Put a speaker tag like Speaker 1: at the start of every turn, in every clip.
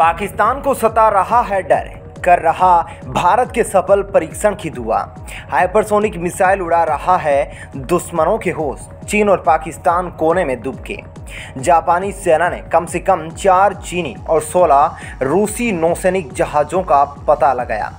Speaker 1: पाकिस्तान को सता रहा है डर, कर रहा भारत के सफल परीक्षण की दुआ। हाइपरसोनिक मिसाइल उड़ा रहा है दुश्मनों के होश। चीन और पाकिस्तान कोने में दुबके। जापानी सेना ने कम से कम 4 चीनी और 16 रूसी नौसैनिक जहाज़ों का पता लगाया।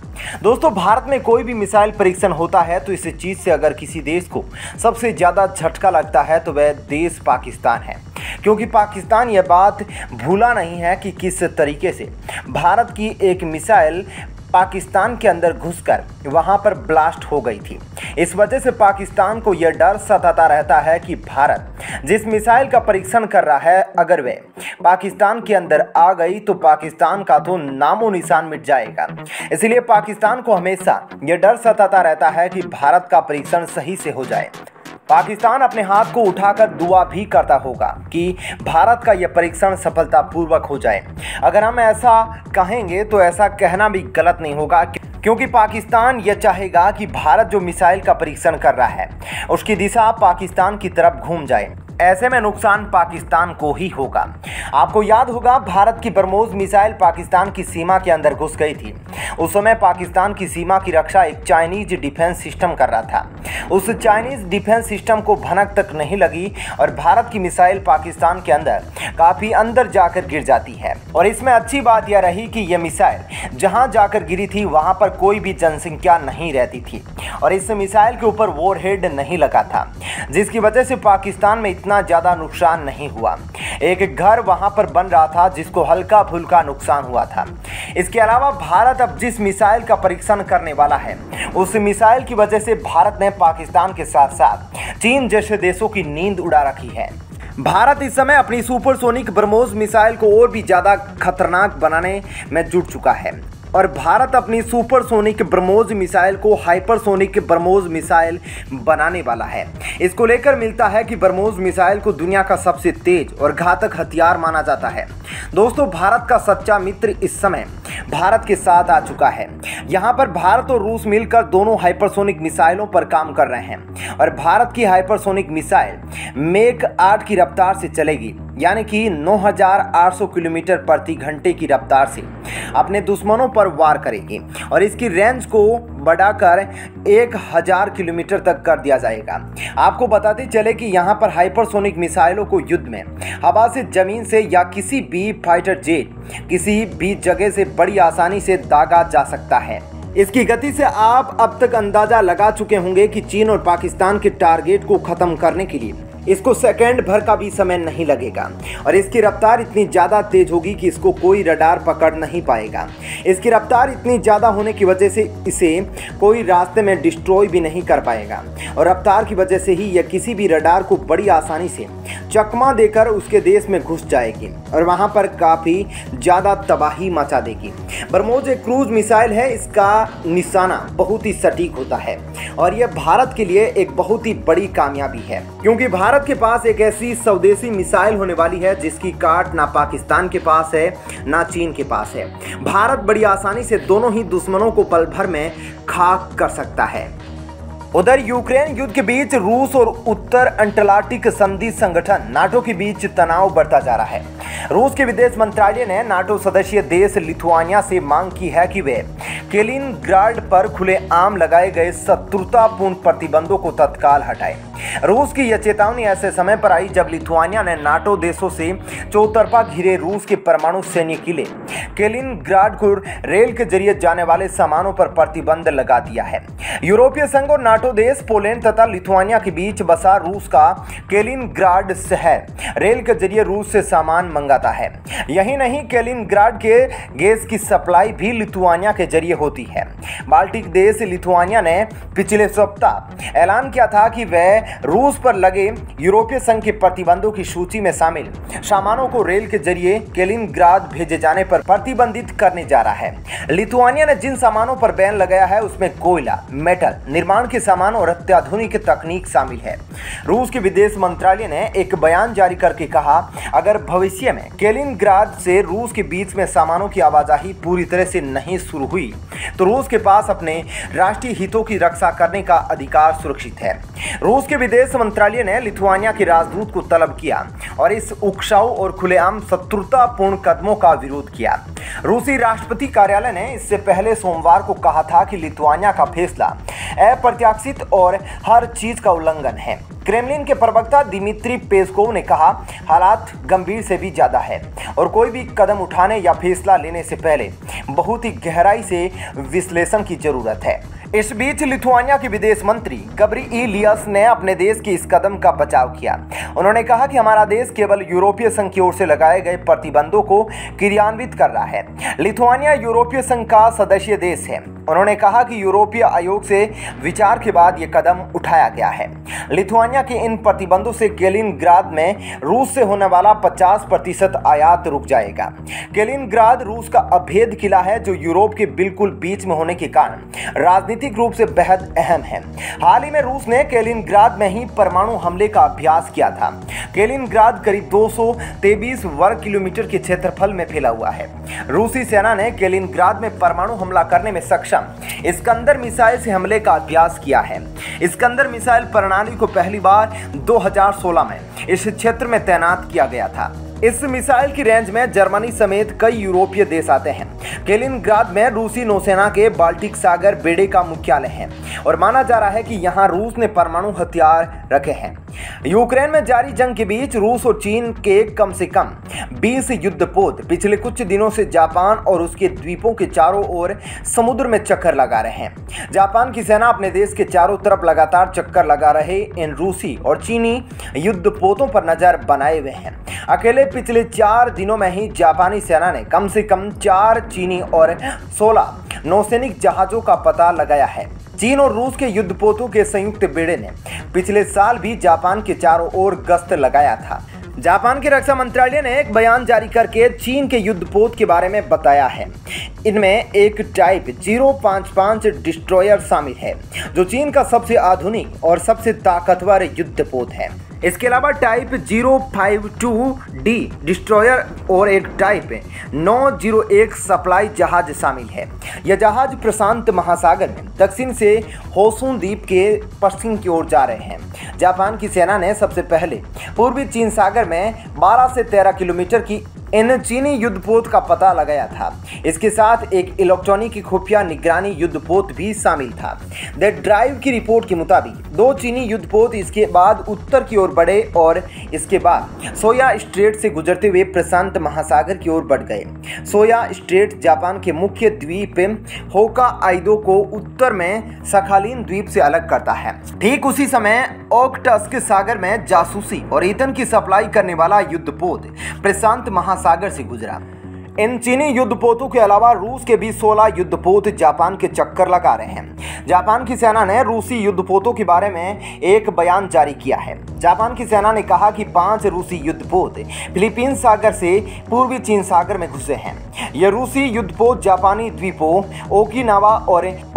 Speaker 1: दोस्तों, भारत में कोई भी मिसाइल परीक्षण होता है तो इस चीज़ से अगर किसी देश को सबसे ज़्यादा झटका लगता है तो वह देश पाकिस्तान है, क्योंकि पाकिस्तान यह बात भूला नहीं है कि किस तरीके से भारत की एक मिसाइल पाकिस्तान के अंदर घुसकर वहां पर ब्लास्ट हो गई थी। इस वजह से पाकिस्तान को यह डर सताता रहता है कि भारत जिस मिसाइल का परीक्षण कर रहा है, अगर वह पाकिस्तान के अंदर आ गई तो पाकिस्तान का तो नामो निशान मिट जाएगा। इसलिए पाकिस्तान को हमेशा यह डर सताता रहता है कि भारत का परीक्षण सही से हो जाए। पाकिस्तान अपने हाथ को उठाकर दुआ भी करता होगा कि भारत का यह परीक्षण सफलतापूर्वक हो जाए। अगर हम ऐसा कहेंगे तो ऐसा कहना भी गलत नहीं होगा, क्योंकि पाकिस्तान यह चाहेगा कि भारत जो मिसाइल का परीक्षण कर रहा है उसकी दिशा पाकिस्तान की तरफ घूम जाए। ऐसे में नुकसान पाकिस्तान को ही होगा। आपको याद होगा, भारत की ब्रह्मोस मिसाइल पाकिस्तान की सीमा के अंदर घुस गई थी। उस समय पाकिस्तान की सीमा की रक्षा एक चाइनीज डिफेंस सिस्टम कर रहा था। उस चाइनीज डिफेंस सिस्टम को भनक तक नहीं लगी और भारत की मिसाइल पाकिस्तान के अंदर काफ़ी अंदर जाकर गिर जाती है। और इसमें अच्छी बात यह रही कि यह मिसाइल जहां जाकर गिरी थी वहां पर कोई भी जनसंख्या नहीं रहती थी और इस मिसाइल के ऊपर वॉरहेड नहीं लगा था, जिसकी वजह से पाकिस्तान में इतना ज़्यादा नुकसान नहीं हुआ। एक घर वहां पर बन रहा था जिसको हल्का फुल्का नुकसान हुआ था। इसके अलावा भारत अब जिस मिसाइल का परीक्षण करने वाला है उस मिसाइल की वजह से भारत ने पाकिस्तान के साथ साथ चीन जैसे देशों की नींद उड़ा रखी है। भारत इस समय अपनी सुपरसोनिक ब्रह्मोस मिसाइल को और भी ज़्यादा खतरनाक बनाने में जुट चुका है और भारत अपनी सुपरसोनिक ब्रह्मोस मिसाइल को हाइपरसोनिक ब्रह्मोस मिसाइल बनाने वाला है। इसको लेकर मिलता है कि ब्रह्मोस मिसाइल को दुनिया का सबसे तेज और घातक हथियार माना जाता है। दोस्तों, भारत का सच्चा मित्र इस समय भारत के साथ आ चुका है। यहाँ पर भारत और रूस मिलकर दोनों हाइपरसोनिक मिसाइलों पर काम कर रहे हैं और भारत की हाइपरसोनिक मिसाइल मेक 8 की रफ्तार से चलेगी, यानी कि 9800 किलोमीटर प्रति घंटे की रफ्तार से अपने दुश्मनों पर वार करेगी और इसकी रेंज को बढ़ाकर 1000 किलोमीटर तक कर दिया जाएगा। आपको बताते चले कि यहाँ पर हाइपरसोनिक मिसाइलों को युद्ध में हवा से, जमीन से या किसी भी फाइटर जेट किसी भी जगह से बड़ी आसानी से दागा जा सकता है। इसकी गति से आप अब तक अंदाजा लगा चुके होंगे कि चीन और पाकिस्तान के टारगेट को खत्म करने के लिए इसको सेकंड भर का भी समय नहीं लगेगा और इसकी रफ्तार इतनी ज़्यादा तेज होगी कि इसको कोई रडार पकड़ नहीं पाएगा। इसकी रफ्तार इतनी ज़्यादा होने की वजह से इसे कोई रास्ते में डिस्ट्रॉय भी नहीं कर पाएगा और रफ्तार की वजह से ही यह किसी भी रडार को बड़ी आसानी से चकमा देकर उसके देश में घुस जाएगी और वहाँ पर काफ़ी ज़्यादा तबाही मचा देगी। ब्रह्मोस एक क्रूज मिसाइल है। इसका निशाना बहुत ही सटीक होता है और यह भारत के लिए एक बहुत ही बड़ी कामयाबी है, क्योंकि भारत के पास एक ऐसी स्वदेशी मिसाइल होने वाली है जिसकी काट ना पाकिस्तान के पास है ना चीन के पास है। भारत बड़ी आसानी से दोनों ही दुश्मनों को पल भर में खाक कर सकता है। उधर यूक्रेन युद्ध के बीच रूस और उत्तर अटलांटिक संधि संगठन नाटो के बीच तनाव बढ़ता जा रहा है। रूस के विदेश मंत्रालय ने नाटो सदस्य देश लिथुआनिया से मांग की है कि वे कैलिनग्राड पर खुलेआम लगाए गए शत्रुतापूर्ण प्रतिबंधों को तत्काल हटाएं। रूस की यह चेतावनी ऐसे समय पर आई जब लिथुआनिया ने नाटो देशों से चौतरफा घिरे रूस के परमाणु सैन्य किले कैलिनग्राड को रेल के जरिए जाने वाले सामानों पर प्रतिबंध लगा दिया है। यूरोपीय संघ और नाटो देश पोलैंड तथा लिथुआनिया के बीच बसा रूस का कैलिनग्राड शहर रेल के जरिए रूस से सामान मंगाता है। यही नहीं, कैलिनग्राड के गैस की सप्लाई भी लिथुआनिया के जरिए होती है। बाल्टिक देश लिथुआनिया ने पिछले सप्ताह ऐलान किया था कि वह रूस पर लगे यूरोपीय संघ के प्रतिबंधों की सूची में शामिल सामानों को रेल के जरिए कैलिनग्राड भेजे जाने पर प्रतिबंधित करने जा रहा है। लिथुआनिया ने जिन सामानों पर बैन लगाया है उसमें कोयला, मेटल, निर्माण के सामान और अत्याधुनिक तकनीक शामिल है। रूस के विदेश मंत्रालय ने एक बयान जारी करके कहा, अगर भविष्य में कैलिनग्राड से रूस के बीच में सामानों की आवाजाही पूरी तरह से नहीं शुरू हुई तो रूस के पास अपने राष्ट्रीय हितों की रक्षा करने का अधिकार सुरक्षित है। रूस के विदेश मंत्रालय ने लिथुआनिया के राजदूत को तलब किया और इस उकसाऊ और खुलेआम शत्रुतापूर्ण कदमों का विरोध किया। रूसी राष्ट्रपति कार्यालय ने इससे पहले सोमवार को कहा था कि लिथुआनिया का फैसला अप्रत्याशित और हर चीज का उल्लंघन है। क्रेमलिन के प्रवक्ता दिमित्री पेस्कोव ने कहा, हालात गंभीर से भी ज्यादा है और कोई भी कदम उठाने या फैसला लेने से पहले बहुत ही गहराई से विश्लेषण की जरूरत है। इस बीच लिथुआनिया के विदेश मंत्री गब्रिएलियस ने अपने देश के इस कदम का बचाव किया। उन्होंने कहा कि हमारा देश केवल यूरोपीय संघ की ओर से लगाए गए प्रतिबंधों को क्रियान्वित कर रहा है। लिथुआनिया यूरोपीय संघ का सदस्य देश है। उन्होंने कहा कि यूरोपीय आयोग से विचार के बाद ये कदम उठाया गया है। लिथुआनिया के इन प्रतिबंधों से कैलिनग्राद में रूस से होने वाला 50% आयात रुक जाएगा। कैलिनग्राद रूस का अभेद किला है जो यूरोप के बिल्कुल बीच में होने के कारण राजनीतिक रूप से बेहद अहम है। हाल ही में रूस ने कैलिनग्राद में ही परमाणु हमले का अभ्यास किया था। कैलिनग्राद करीब 223 वर्ग किलोमीटर के क्षेत्रफल में फैला हुआ है। रूसी सेना ने कैलिनग्राद में परमाणु हमला करने में सक्षम इस्कंदर मिसाइल से हमले का अभ्यास किया है। इस्कंदर मिसाइल प्रणाली को पहली बार 2016 में इस क्षेत्र में तैनात किया गया था। इस मिसाइल की रेंज में जर्मनी समेत कई यूरोपीय देश आते हैं। कैलिनग्राद में रूसी नौसेना के बाल्टिक सागर बेड़े का मुख्यालय है और माना जा रहा है कि यहां रूस ने परमाणु हथियार रखे हैं। यूक्रेन में जारी जंग के बीच रूस और चीन के कम से कम 20 युद्धपोत पिछले कुछ दिनों से जापान और उसके द्वीपों के चारों ओर समुद्र में चक्कर लगा रहे हैं। जापान की सेना अपने देश के चारों तरफ लगातार चक्कर लगा रहे इन रूसी और चीनी युद्धपोतों पर नजर बनाए हुए हैं। अकेले पिछले 4 दिनों में ही जापानी सेना ने कम से कम 4 चीनी और 16 नौसैनिक जहाजों का पता लगाया है। चीन और रूस के युद्धपोतों के संयुक्त बेड़े ने पिछले साल भी जापान के चारों ओर गश्त लगाया था। जापान के रक्षा मंत्रालय ने एक बयान जारी करके चीन के युद्धपोत के बारे में बताया है। इनमें एक टाइप 055 डिस्ट्रॉयर शामिल है जो चीन का सबसे आधुनिक और सबसे ताकतवर युद्धपोत है। इसके अलावा टाइप 052D डिस्ट्रॉयर और एक टाइप 901 सप्लाई जहाज शामिल है। यह जहाज प्रशांत महासागर में दक्षिण से होसुन द्वीप के पश्चिम की ओर जा रहे हैं। जापान की सेना ने सबसे पहले पूर्वी चीन सागर में 12 से 13 किलोमीटर की इन चीनी युद्धपोत का पता लगाया था। इसके साथ एक इलेक्ट्रॉनिक खुफिया निगरानी युद्धपोत भी शामिल था। द ड्राइव की रिपोर्ट के मुताबिक 2 चीनी युद्धपोत इसके बाद उत्तर की ओर बढ़े और इसके बाद सोया स्ट्रेट से गुजरते हुए प्रशांत महासागर की ओर बढ़ गए। सोया स्ट्रेट जापान के मुख्य द्वीप होकाइदो को उत्तर में सखालिन द्वीप से अलग करता है। ठीक उसी समय ओखटस्क सागर में जासूसी और ईंधन की सप्लाई करने वाला युद्धपोत प्रशांत महासागर से गुजरा। इन चीनी युद्धपोतों के अलावा रूस के भी 16 युद्धपोत जापान के चक्कर लगा रहे हैं। जापान की सेना ने रूसी युद्धपोतों के बारे में एक बयान जारी किया है। जापान की सेना ने कहा कि 5 रूसी युद्धपोत फिलीपींस सागर से पूर्वी चीन सागर में घुसे हैं। ये रूसी युद्धपोत जापानी द्वीपों ओकिनावा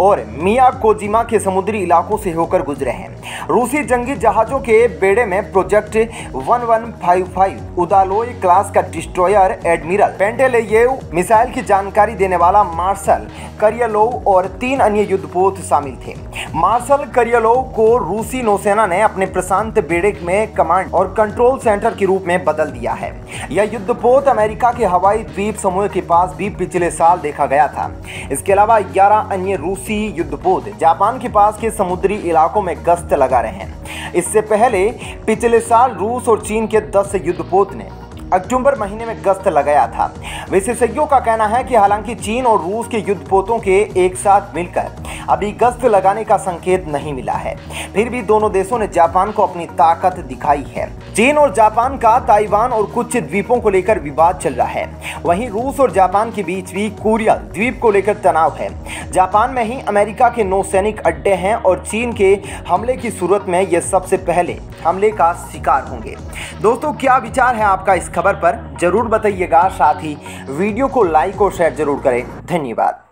Speaker 1: और मियाकोजिमा के समुद्री इलाकों से होकर गुजरे हैं। रूसी जंगी जहाजों के बेड़े में प्रोजेक्ट 1155 उदालोय क्लास का डिस्ट्रॉयर एडमिरल पेंटेलेयेव, मिसाइल की जानकारी देने वाला मार्शल करियलोव और 3 अन्य युद्धपोत शामिल थे। मार्शल करियलोव को रूसी नौसेना ने अपने प्रशांत बेड़े में कमांड और कंट्रोल सेंटर के रूप में बदल दिया है। यह युद्धपोत अमेरिका के हवाई द्वीप समूह के पास भी पिछले साल देखा गया था। इसके अलावा 11 अन्य रूसी युद्धपोत जापान के पास के समुद्री इलाकों में गश्त लगा रहे हैं। इससे पहले पिछले साल रूस और चीन के 10 युद्धपोत ने अक्टूबर महीने में गश्त लगाया था। विशेषज्ञों का कहना है कि हालांकि चीन और रूस के युद्धपोतों के एक साथ मिलकर अभी गश्त लगाने का संकेत नहीं मिला है, फिर भी दोनों देशों ने जापान को अपनी ताकत दिखाई है। चीन और जापान का ताइवान और कुछ द्वीपों को लेकर विवाद चल रहा है। वहीं रूस और जापान के बीच भी कुरियल द्वीप को लेकर तनाव है। जापान में ही अमेरिका के नौसैनिक अड्डे हैं और चीन के हमले की सूरत में ये सबसे पहले हमले का शिकार होंगे। दोस्तों, क्या विचार है आपका इस खबर पर? जरूर बताइएगा। साथ ही वीडियो को लाइक और शेयर जरूर करें। धन्यवाद।